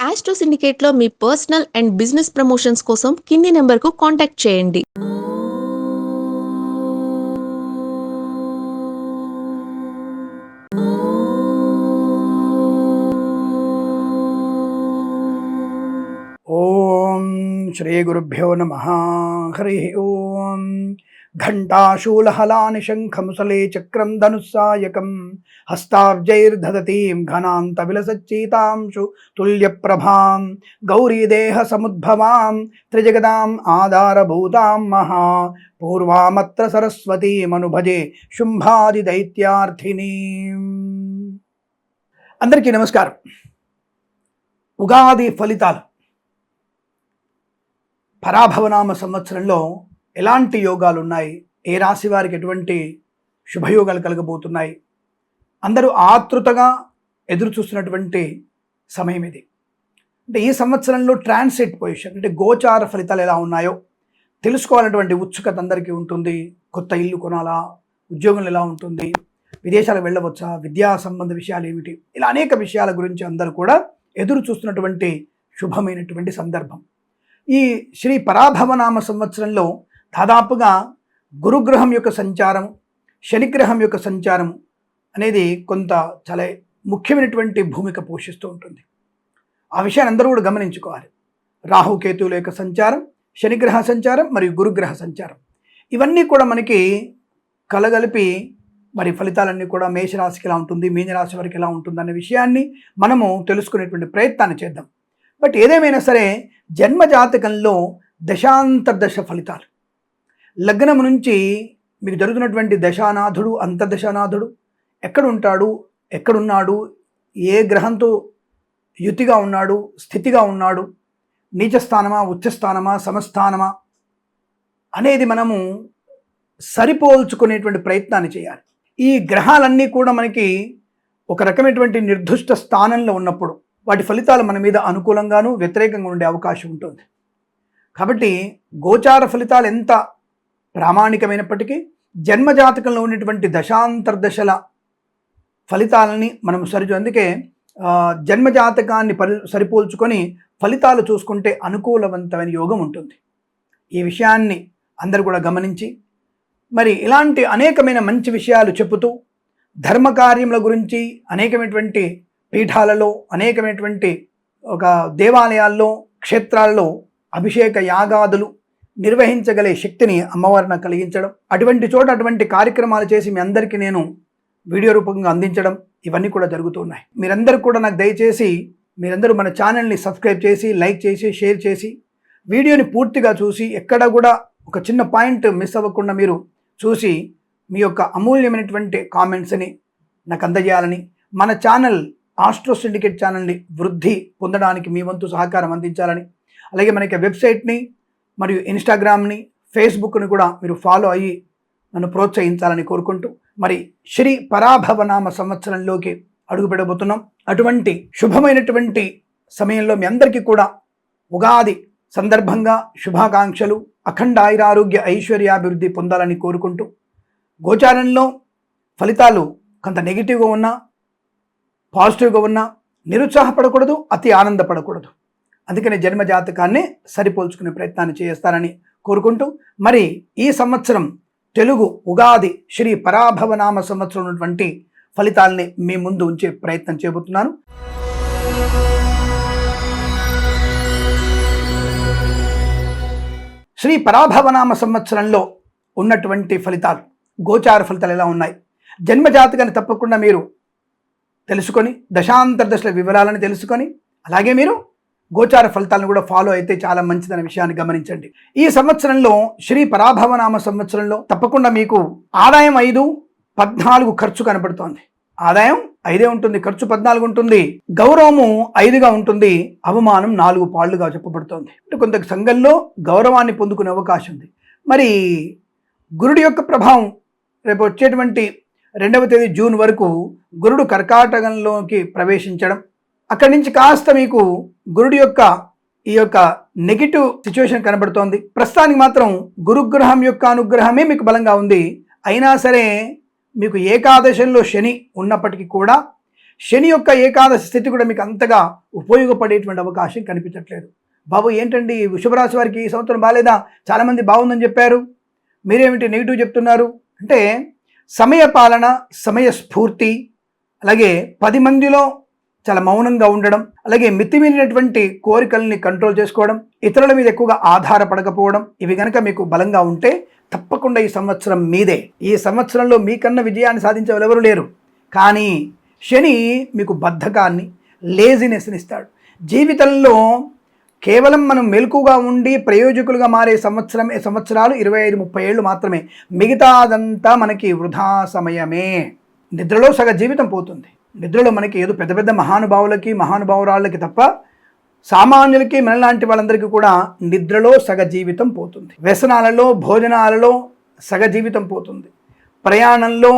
Astro సిండికేట్లో మీ personal and business promotions కోసం కింది నెంబర్కు కాంటాక్ట్ చేయండి. ఓం శ్రీ గురుభ్యో నమః. హరి ఓం. ఘంటాశూలహలాని శంఖముసలే చక్రం ధనుస్సాయకం హస్తాబ్జైర్దధతీం ఘనాంత విలసచ్చీతాంశు తుల్యప్రభాం గౌరీదేహ సముద్భవాం త్రిజగదాం ఆధారభూతాం మహా పూర్వామత్ర సరస్వతీమనుభజే శుంభాది దైత్యార్థినీం. అందరికీ నమస్కారం. ఉగాది ఫలితాలు పరాభవనామ సంవత్సరంలో ఎలాంటి యోగాలు ఉన్నాయి, ఏ రాశి వారికి ఎటువంటి శుభయోగాలు కలగబోతున్నాయి, అందరూ ఆతృతగా ఎదురు చూస్తున్నటువంటి సమయం ఇది. అంటే ఈ సంవత్సరంలో ట్రాన్సిట్ పొజిషన్ అంటే గోచార ఫలితాలు ఎలా ఉన్నాయో తెలుసుకోవాలన్నటువంటి ఉత్సుకత అందరికీ ఉంటుంది. కొత్త ఇల్లు కొనాలా, ఉద్యోగం ఎలా ఉంటుంది, విదేశాలకు వెళ్ళవచ్చా, విద్యా సంబంధ విషయాలు ఏమిటి, ఇలా అనేక విషయాల గురించి అందరూ కూడా ఎదురు చూస్తున్నటువంటి శుభమైనటువంటి సందర్భం. ఈ శ్రీ పరాభవనామ సంవత్సరంలో దాదాపుగా గురుగ్రహం యొక్క సంచారం, శనిగ్రహం యొక్క సంచారం అనేది కొంత చాలా ముఖ్యమైనటువంటి భూమిక పోషిస్తూ ఉంటుంది. ఆ విషయాన్ని అందరూ కూడా గమనించుకోవాలి. రాహుకేతువుల యొక్క సంచారం, శనిగ్రహ సంచారం మరియు గురుగ్రహ సంచారం ఇవన్నీ కూడా మనకి కలగలిపి మరి ఫలితాలన్నీ కూడా మేషరాశికి ఎలా ఉంటుంది, మీనరాశి వారికి ఎలా ఉంటుంది అనే విషయాన్ని మనము తెలుసుకునేటువంటి ప్రయత్నాన్ని చేద్దాం. బట్ ఏదేమైనా సరే జన్మజాతకంలో దశాంతర్దశ ఫలితాలు, లగ్నం నుంచి మీకు జరుగుతున్నటువంటి దశానాథుడు, అంతర్దశానాథుడు ఎక్కడ ఉంటాడు, ఎక్కడున్నాడు, ఏ గ్రహంతో యుతిగా ఉన్నాడు, స్థితిగా ఉన్నాడు, నీచస్థానమా, ఉచ్చస్థానమా, సమస్థానమా అనేది మనము సరిపోల్చుకునేటువంటి ప్రయత్నాన్ని చేయాలి. ఈ గ్రహాలన్నీ కూడా మనకి ఒక రకమైనటువంటి నిర్దిష్ట స్థానంలో ఉన్నప్పుడు వాటి ఫలితాలు మన మీద అనుకూలంగాను వ్యతిరేకంగా ఉండే అవకాశం ఉంటుంది. కాబట్టి గోచార ఫలితాలు ఎంత ప్రామాణికమైనప్పటికీ జన్మజాతకంలో ఉన్నటువంటి దశాంతర్దశల ఫలితాలని మనం అందుకే జన్మజాతకాన్ని సరిపోల్చుకొని ఫలితాలు చూసుకుంటే అనుకూలవంతమైన యోగం ఉంటుంది. ఈ విషయాన్ని అందరూ కూడా గమనించి మరి ఇలాంటి అనేకమైన మంచి విషయాలు చెబుతూ ధర్మకార్యముల గురించి అనేకమైనటువంటి పీఠాలలో, అనేకమైనటువంటి ఒక దేవాలయాల్లో, క్షేత్రాల్లో అభిషేక యాగాదులు నిర్వహించగలే శక్తిని అమ్మవారిని కలిగించడం, అటువంటి చోట అటువంటి కార్యక్రమాలు చేసి మీ అందరికీ నేను వీడియో రూపంగా అందించడం ఇవన్నీ కూడా జరుగుతున్నాయి. మీరందరూ కూడా నాకు దయచేసి మీరందరూ మన ఛానల్ని సబ్స్క్రైబ్ చేసి, లైక్ చేసి, షేర్ చేసి, వీడియోని పూర్తిగా చూసి ఎక్కడ కూడా ఒక చిన్న పాయింట్ మిస్ అవ్వకుండా మీరు చూసి మీ యొక్క అమూల్యమైనటువంటి కామెంట్స్ని నాకు అందజేయాలని, మన ఛానల్ ఆస్ట్రో సిండికేట్ ఛానల్ని వృద్ధి పొందడానికి మీ వంతు సహకారం అందించాలని, అలాగే మనకి వెబ్సైట్ని మరియు ఇన్స్టాగ్రామ్ని, ఫేస్బుక్ని కూడా మీరు ఫాలో అయ్యి నన్ను ప్రోత్సహించాలని కోరుకుంటూ మరి శ్రీ పరాభవనామ సంవత్సరంలోకి అడుగుపెట్టబోతున్నాం. అటువంటి శుభమైనటువంటి సమయంలో మీ అందరికీ కూడా ఉగాది సందర్భంగా శుభాకాంక్షలు, అఖండ ఆయురారోగ్య ఐశ్వర్యాభివృద్ధి పొందాలని కోరుకుంటూ, గోచారంలో ఫలితాలు కొంత నెగిటివ్గా ఉన్నా, పాజిటివ్గా ఉన్నా నిరుత్సాహపడకూడదు, అతి ఆనందపడకూడదు. అందుకని జన్మజాతకాన్ని సరిపోల్చుకునే ప్రయత్నాన్ని చేస్తారని కోరుకుంటూ మరి ఈ సంవత్సరం తెలుగు ఉగాది శ్రీ పరాభవనామ సంవత్సరం ఉన్నటువంటి ఫలితాలని మీ ముందు ఉంచే ప్రయత్నం చేయబోతున్నాను. శ్రీ పరాభవనామ సంవత్సరంలో ఉన్నటువంటి ఫలితాలు, గోచార ఫలితాలు ఎలా ఉన్నాయి, జన్మజాతకాన్ని తప్పకుండా మీరు తెలుసుకొని దశాంతర్దశల వివరాలను తెలుసుకొని అలాగే మీరు గోచార ఫలితాలను కూడా ఫాలో అయితే చాలా మంచిదనే విషయాన్ని గమనించండి. ఈ సంవత్సరంలో శ్రీ పరాభవనామ సంవత్సరంలో తప్పకుండా మీకు ఆదాయం 5, 14 ఖర్చు కనబడుతోంది. ఆదాయం 5 ఉంటుంది, ఖర్చు 14 ఉంటుంది, గౌరవము 5గా ఉంటుంది, అవమానం 4 పాళ్ళుగా చెప్పబడుతోంది. అంటే కొంత సంఘంలో గౌరవాన్ని పొందుకునే అవకాశం ఉంది. మరి గురుడి యొక్క ప్రభావం రేపు వచ్చేటువంటి 2వ తేదీ జూన్ వరకు గురుడు కర్కాటకంలోకి ప్రవేశించడం, అక్కడి నుంచి కాస్త మీకు గురుడి యొక్క ఈ యొక్క నెగిటివ్ సిచ్యువేషన్ కనబడుతోంది. ప్రస్తుతానికి మాత్రం గురుగ్రహం యొక్క అనుగ్రహమే మీకు బలంగా ఉంది. అయినా సరే మీకు ఏకాదశంలో శని ఉన్నప్పటికీ కూడా శని యొక్క ఏకాదశి స్థితి కూడా మీకు అంతగా ఉపయోగపడేటువంటి అవకాశం కనిపించట్లేదు. బాబు ఏంటండి వృషభ రాశి వారికి ఈ సంవత్సరం బాగాలేదా, చాలామంది బాగుందని చెప్పారు, మీరేమిటి నెగిటివ్ చెప్తున్నారు అంటే, సమయ పాలన, సమయ స్ఫూర్తి, అలాగే 10 మందిలో చాలా మౌనంగా ఉండడం, అలాగే మితిమీరినటువంటి కోరికల్ని కంట్రోల్ చేసుకోవడం, ఇతరుల మీద ఎక్కువగా ఆధారపడకపోవడం, ఇవి కనుక మీకు బలంగా ఉంటే తప్పకుండా ఈ సంవత్సరం మీదే. ఈ సంవత్సరంలో మీకన్నా విజయాన్ని సాధించే వాళ్ళు ఎవరు లేరు. కానీ శని మీకు బద్ధకాన్ని, లేజినెస్ని ఇస్తాడు. జీవితంలో కేవలం మనం మెలకుగా ఉండి ప్రయోజకులుగా మారే సంవత్సరాలు 25-30 ఏళ్ళు మాత్రమే. మిగతాదంతా మనకి వృధా సమయమే. నిద్రలో సగ జీవితం పోతుంది. నిద్రలో మనకి ఏదో పెద్ద పెద్ద మహానుభావురాళ్ళకి తప్ప సామాన్యులకి మనలాంటి వాళ్ళందరికీ కూడా నిద్రలో సగ జీవితం పోతుంది. వ్యసనాలలో, భోజనాలలో సగ జీవితం పోతుంది. ప్రయాణంలో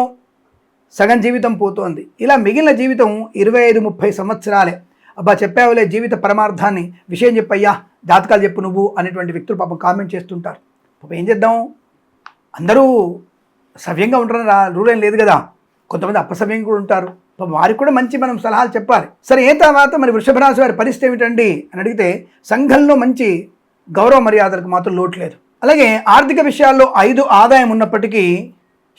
సగం జీవితం పోతుంది. ఇలా మిగిలిన జీవితం 25-30 సంవత్సరాలే. అబ్బా చెప్పావులే జీవిత పరమార్థాన్ని, విషయం చెప్పయ్యా, జాతకాలు చెప్పు నువ్వు అనేటువంటి వ్యక్తులు పాపం కామెంట్ చేస్తుంటారు. పాపం ఏం చేద్దాం, అందరూ సవ్యంగా ఉంటారని రూల్ ఏం లేదు కదా. కొంతమంది అపసవ్యంగా కూడా ఉంటారు. వారికి కూడా మంచి మనం సలహాలు చెప్పాలి. సరే, ఏ తర్వాత మరి వృషభ రాశి వారి పరిస్థితి ఏమిటండి అని అడిగితే, సంఘంలో మంచి గౌరవ మర్యాదలకు మాత్రం లోటు లేదు. అలాగే ఆర్థిక విషయాల్లో 5 ఆదాయం ఉన్నప్పటికీ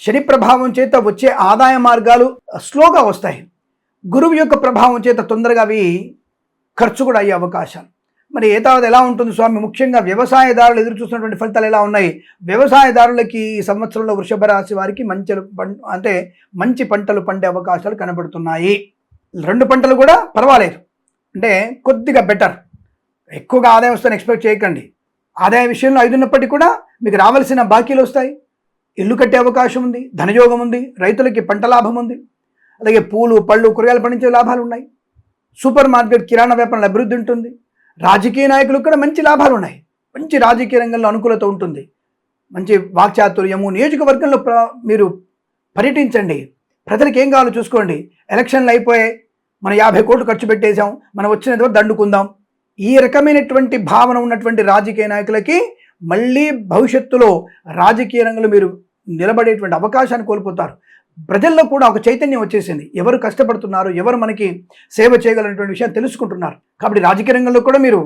శని ప్రభావం చేత వచ్చే ఆదాయ మార్గాలు స్లోగా వస్తాయి. గురువు యొక్క ప్రభావం చేత తొందరగా అవి ఖర్చు కూడా అయ్యే అవకాశాలు. మరి ఏ తర్వాత ఎలా ఉంటుంది స్వామి, ముఖ్యంగా వ్యవసాయదారులు ఎదురు చూస్తున్నటువంటి ఫలితాలు ఎలా ఉన్నాయి? వ్యవసాయదారులకి ఈ సంవత్సరంలో వృషభ రాశి వారికి మంచి పంటలు పండే అవకాశాలు కనబడుతున్నాయి. 2 పంటలు కూడా పర్వాలేదు, అంటే కొద్దిగా బెటర్. ఎక్కువగా ఆదాయం వస్తుందని ఎక్స్పెక్ట్ చేయకండి. ఆదాయ విషయంలో 5 ఉన్నప్పటికీ కూడా మీకు రావాల్సిన బాకీలు వస్తాయి. ఇల్లు కట్టే అవకాశం ఉంది, ధనయోగం ఉంది, రైతులకి పంట లాభం ఉంది, అలాగే పూలు, పళ్ళు, కూరగాయలు పండించే లాభాలు ఉన్నాయి. సూపర్ మార్కెట్, కిరాణా వ్యాపారంలో అభివృద్ధి ఉంటుంది. రాజకీయ నాయకులకు కూడా మంచి లాభాలు ఉన్నాయి. మంచి రాజకీయ రంగంలో అనుకూలత ఉంటుంది. మంచి వాక్చాతుర్యము. నియోజకవర్గంలో మీరు పర్యటించండి. ప్రజలకు ఏం కావాలో చూసుకోండి. ఎలక్షన్లు అయిపోయాయి, మనం 50 కోట్లు ఖర్చు పెట్టేశాం, మనం వచ్చినంత వరకు దండుకుందాం. ఈ రకమైనటువంటి భావన ఉన్నటువంటి రాజకీయ నాయకులకి మళ్ళీ భవిష్యత్తులో రాజకీయ రంగంలో మీరు నిలబడేటువంటి అవకాశాన్ని కోల్పోతారు. ప్రజల్లో కూడా ఒక చైతన్యం వచ్చేసింది. ఎవరు కష్టపడుతున్నారు, ఎవరు మనకి సేవ చేయగలనేటువంటి విషయం తెలుసుకుంటున్నారు. కాబట్టి రాజకీయ రంగంలో కూడా మీరు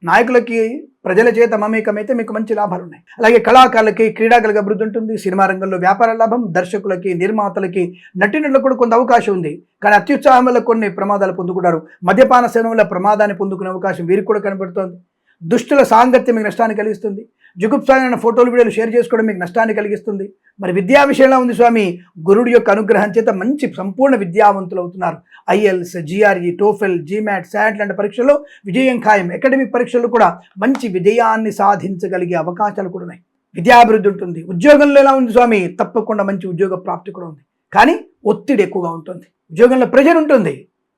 నాయకులకి, ప్రజల చేత మమేకమైతే మీకు మంచి లాభాలు ఉన్నాయి. అలాగే కళాకారులకి, క్రీడాకారులకు అభివృద్ధి ఉంటుంది. సినిమా రంగంలో వ్యాపార లాభం, దర్శకులకి, నిర్మాతలకి, నటినట్లకు కూడా కొంత అవకాశం ఉంది. కానీ అత్యుత్సాహం వల్ల కొన్ని ప్రమాదాలు పొందుకుంటారు. మద్యపాన సేవన వల్ల ప్రమాదాన్ని పొందుకునే అవకాశం వీరికి కూడా కనబడుతోంది. దుష్టుల సాంగత్యం మీకు నష్టాన్ని కలిగిస్తుంది. జుగుప్సారైన ఫోటోలు, వీడియోలు షేర్ చేసుకోవడం మీకు నష్టాన్ని కలిగిస్తుంది. మరి విద్యా విషయంలో ఉంది స్వామి, గురుడు యొక్క అనుగ్రహం చేత మంచి సంపూర్ణ విద్యావంతులు అవుతున్నారు. IELTS, GRE, TOEFL, GMAT, SAT లాంటి పరీక్షల్లో విజయం ఖాయం. అకాడమిక్ పరీక్షల్లో కూడా మంచి విజయాన్ని సాధించగలిగే అవకాశాలు కూడా ఉన్నాయి. విద్యాభివృద్ధి ఉంటుంది. ఉద్యోగంలో ఎలా ఉంది స్వామి, తప్పకుండా మంచి ఉద్యోగ ప్రాప్తి కూడా ఉంది. కానీ ఒత్తిడి ఎక్కువగా ఉంటుంది. ఉద్యోగంలో ప్రెజర్ ఉంటుంది.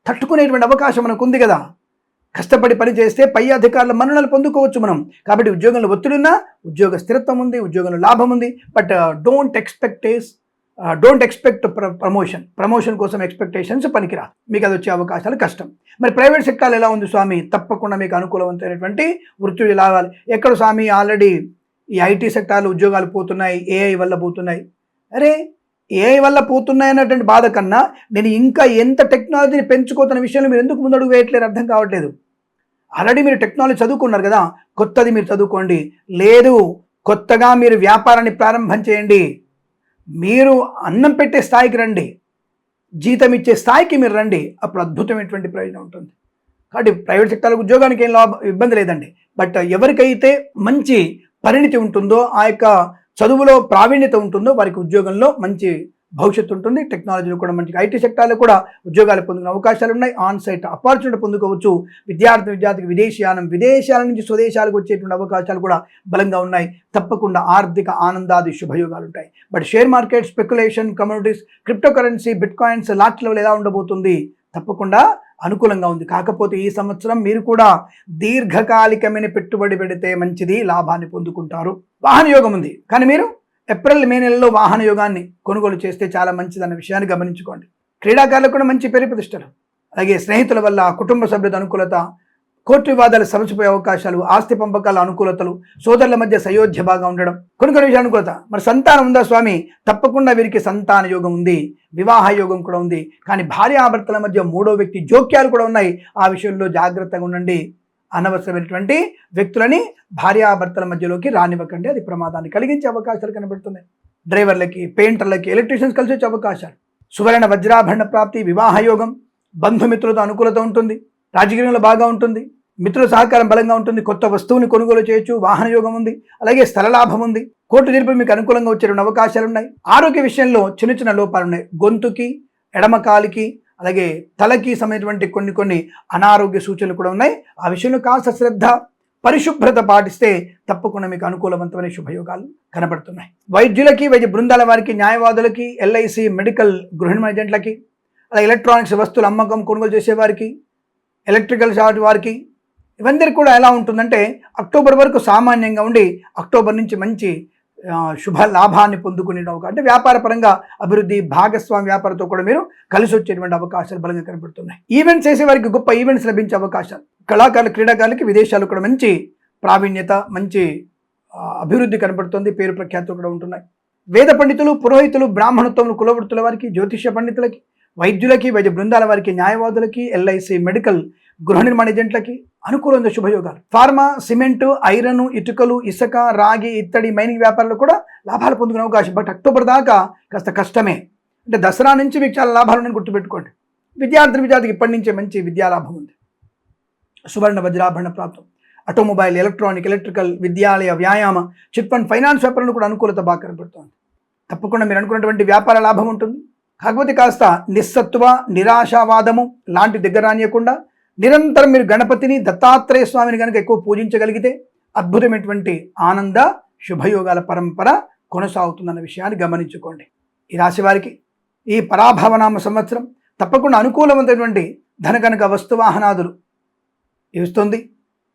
తట్టుకునేటువంటి అవకాశం మనకు ఉంది కదా. కష్టపడి పని చేస్తే పై అధికారుల మన్ననలు పొందుకోవచ్చు మనం. కాబట్టి ఉద్యోగంలో ఒత్తిడి ఉన్నా ఉద్యోగ స్థిరత్వం ఉంది, ఉద్యోగంలో లాభం ఉంది. బట్ డోంట్ ఎక్స్పెక్ట్ ప్రమోషన్ కోసం ఎక్స్పెక్టేషన్స్ పనికిరా, మీకు అది వచ్చే అవకాశాలు కష్టం. మరి ప్రైవేట్ సెక్టార్లు ఎలా ఉంది స్వామి, తప్పకుండా మీకు అనుకూలవంతమైనటువంటి వృత్తి లాభాలు. ఎక్కడ స్వామి, ఆల్రెడీ ఈ ఐటీ సెక్టార్లు ఉద్యోగాలు పోతున్నాయి, ఏఐ వల్ల పోతున్నాయి. అరే ఏఐ వల్ల పోతున్నాయి అన్నటువంటి బాధ కన్నా నేను ఇంకా ఎంత టెక్నాలజీని పెంచుకోతున్న విషయంలో మీరు ఎందుకు ముందడుగు వేయట్లేరు అర్థం కావట్లేదు. ఆల్రెడీ మీరు టెక్నాలజీ చదువుకున్నారు కదా, కొత్తది మీరు చదువుకోండి. లేదు, కొత్తగా మీరు వ్యాపారాన్ని ప్రారంభం చేయండి. మీరు అన్నం పెట్టే స్థాయికి రండి, జీతం ఇచ్చే స్థాయికి మీరు రండి. అప్పుడు అద్భుతమైనటువంటి ప్రయోజనం ఉంటుంది. కాబట్టి ప్రైవేట్ సెక్టార్లకు ఉద్యోగానికి ఏం ఇబ్బంది లేదండి. బట్ ఎవరికైతే మంచి పరిణితి ఉంటుందో, ఆ యొక్క చదువులో ప్రావీణ్యత ఉంటుందో వారికి ఉద్యోగంలో మంచి భవిష్యత్తు ఉంటుంది. టెక్నాలజీలో కూడా మంచి, ఐటీ సెక్టార్లో కూడా ఉద్యోగాలు పొందుకునే అవకాశాలు ఉన్నాయి. ఆన్ సైట్ ఆపర్చునిటీ పొందుకోవచ్చు. విద్యార్థికి విదేశాల నుంచి స్వదేశాలకు వచ్చేటువంటి అవకాశాలు కూడా బలంగా ఉన్నాయి. తప్పకుండా ఆర్థిక ఆనందాది శుభయోగాలు ఉంటాయి. But share market, speculation, communities, crypto currency, bit coins, lot level ఎలా ఉండబోతుంది, తప్పకుండా అనుకూలంగా ఉంది. కాకపోతే ఈ సంవత్సరం మీరు కూడా దీర్ఘకాలికమైన పెట్టుబడి పెడితే మంచిది, లాభాన్ని పొందుకుంటారు. వాహన యోగం ఉంది, కానీ మీరు ఏప్రిల్, మే నెలలో వాహన యోగాన్ని కొనుగోలు చేస్తే చాలా మంచిదన్న విషయాన్ని గమనించుకోండి. క్రీడాకారులకు కూడా మంచి పేరు ప్రతిష్టలు, అలాగే స్నేహితుల వల్ల, కుటుంబ సభ్యుల అనుకూలత, కోర్టు వివాదాలు సమసిపోయే అవకాశాలు, ఆస్తి పంపకాల అనుకూలతలు, సోదరుల మధ్య సయోధ్య బాగా ఉండడం, కొన్ని విషయాలు అనుకూలత. మరి సంతానం ఉందా స్వామి? తప్పకుండా వీరికి సంతాన యోగం ఉంది, వివాహ యోగం కూడా ఉంది. కానీ భార్యాభర్తల మధ్య మూడో వ్యక్తి జోక్యాలు కూడా ఉన్నాయి. ఆ విషయంలో జాగ్రత్తగా ఉండండి. అనవసరమైనటువంటి వ్యక్తులని భార్యాభర్తల మధ్యలోకి రానివ్వకండి, అది ప్రమాదాన్ని కలిగించే అవకాశాలు కనబడుతున్నాయి. డ్రైవర్లకి, పెయింటర్లకి, ఎలక్ట్రీషియన్స్ కలిసి వచ్చే అవకాశాలు, సువర్ణ వజ్రాభరణ ప్రాప్తి, వివాహ యోగం, బంధుమిత్రులతో అనుకూలత ఉంటుంది, రాజకీయంలో బాగా ఉంటుంది, మిత్రుల సహకారం బలంగా ఉంటుంది, కొత్త వస్తువుని కొనుగోలు చేయొచ్చు, వాహన యోగం ఉంది, అలాగే స్థల లాభం ఉంది, కోర్టు తీర్పులు మీకు అనుకూలంగా వచ్చే 2 అవకాశాలు ఉన్నాయి. ఆరోగ్య విషయంలో చిన్న చిన్న లోపాలు ఉన్నాయి. గొంతుకి, ఎడమ కాలికి, అలాగే తలకి సంబంధించినటువంటి కొన్ని అనారోగ్య సూచనలు కూడా ఉన్నాయి. ఆ విషయంలో కాస్త శ్రద్ధ, పరిశుభ్రత పాటిస్తే తప్పకుండా మీకు అనుకూలవంతమైన శుభయోగాలు కనబడుతున్నాయి. వైద్యులకి, వైద్య బృందాల వారికి, న్యాయవాదులకి, ఎల్ఐసి, మెడికల్, గృహ ఏజెంట్లకి, అలాగే ఎలక్ట్రానిక్స్ వస్తువుల అమ్మకం కొనుగోలు చేసేవారికి, ఎలక్ట్రికల్ షాట్ వారికి, ఇవందరికీ కూడా ఎలా ఉంటుందంటే అక్టోబర్ వరకు సామాన్యంగా ఉండి అక్టోబర్ నుంచి మంచి శుభ లాభాన్ని పొందుకునే అవకాశం, అంటే వ్యాపార పరంగా అభివృద్ధి, భాగస్వామి వ్యాపారంతో కూడా మీరు కలిసి వచ్చేటువంటి అవకాశాలు బలంగా కనబడుతున్నాయి. ఈవెంట్స్ చేసే వారికి గొప్ప ఈవెంట్స్ లభించే అవకాశాలు, కళాకారులు, క్రీడాకారులకి విదేశాలు కూడా మంచి ప్రావీణ్యత, మంచి అభివృద్ధి కనబడుతుంది, పేరు ప్రఖ్యాతులు కూడా ఉంటున్నాయి. వేద పండితులు, పురోహితులు, బ్రాహ్మణత్వములు, కులవృత్తుల వారికి, జ్యోతిష్య పండితులకి, వైద్యులకి, వైద్య బృందాల వారికి, న్యాయవాదులకి, ఎల్ఐసి, మెడికల్, గృహ నిర్మాణ ఏజెంట్లకి అనుకూలంగా శుభయోగాలు. ఫార్మా, సిమెంటు, ఐరన్, ఇటుకలు, ఇసుక, రాగి, ఇత్తడి, మైనింగ్ వ్యాపారాలు కూడా లాభాలు పొందుకునే అవకాశం. బట్ అక్టోబర్ దాకా కాస్త కష్టమే. అంటే దసరా నుంచి మీకు చాలా లాభాలు ఉన్నాయని గుర్తుపెట్టుకోండి. విద్యార్థికి ఇప్పటి నుంచే మంచి విద్యాలాభం ఉంది. సువర్ణ వజ్రాభరణ ప్రాప్తం, ఆటోమొబైల్, ఎలక్ట్రానిక్, ఎలక్ట్రికల్, విద్యాలయ, వ్యాయామ, చిట్ ఫండ్, ఫైనాన్స్ వ్యాపారంలో కూడా అనుకూలత బాగా కనబడుతుంది. తప్పకుండా మీరు అనుకున్నటువంటి వ్యాపార లాభం ఉంటుంది. కాకపోతే కాస్త నిస్సత్వ, నిరాశావాదము లాంటి దగ్గర రానియకుండా నిరంతరం మీరు గణపతిని, దత్తాత్రేయ స్వామిని కనుక ఎక్కువ పూజించగలిగితే అద్భుతమైనటువంటి ఆనంద శుభయోగాల పరంపర కొనసాగుతుందన్న విషయాన్ని గమనించుకోండి. ఈ రాశి వారికి ఈ పరాభవనామ సంవత్సరం తప్పకుండా అనుకూలమైనటువంటి ధనకనక వస్తువాహనాదులు ఇస్తుంది.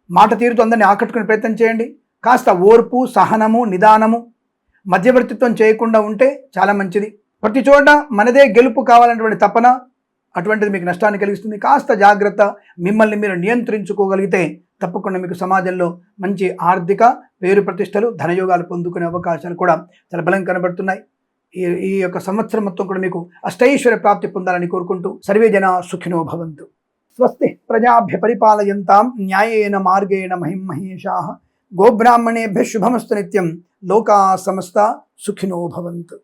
మాట తీరుతో అందరినీ ఆకట్టుకునే ప్రయత్నం చేయండి. కాస్త ఓర్పు, సహనము, నిదానము, మధ్యవర్తిత్వం చేయకుండా ఉంటే చాలా మంచిది. ప్రతి చోట మనదే గెలుపు కావాలన్నటువంటి తపన, అటువంటిది మీకు నష్టాన్ని కలిగిస్తుంది. కాస్త జాగ్రత్త, మిమ్మల్ని మీరు నియంత్రించుకోగలిగితే తప్పకుండా మీకు సమాజంలో మంచి ఆర్థిక పేరు ప్రతిష్టలు, ధనయోగాలు పొందుకునే అవకాశాలు కూడా చాలా బలంగా కనబడుతున్నాయి. ఈ యొక్క సంవత్సరం మొత్తం కూడా మీకు అష్టైశ్వర్య ప్రాప్తి పొందాలని కోరుకుంటూ సర్వే జనా సుఖినో భవంతు. స్వస్తి ప్రజాభ్య పరిపాలయంతాం న్యాయేన మార్గేణ మహిమహేషాః. గోబ్రాహ్మణేభ్యః శుభమస్తు నిత్యం. లోకా సమస్తా సుఖినో భవంతు.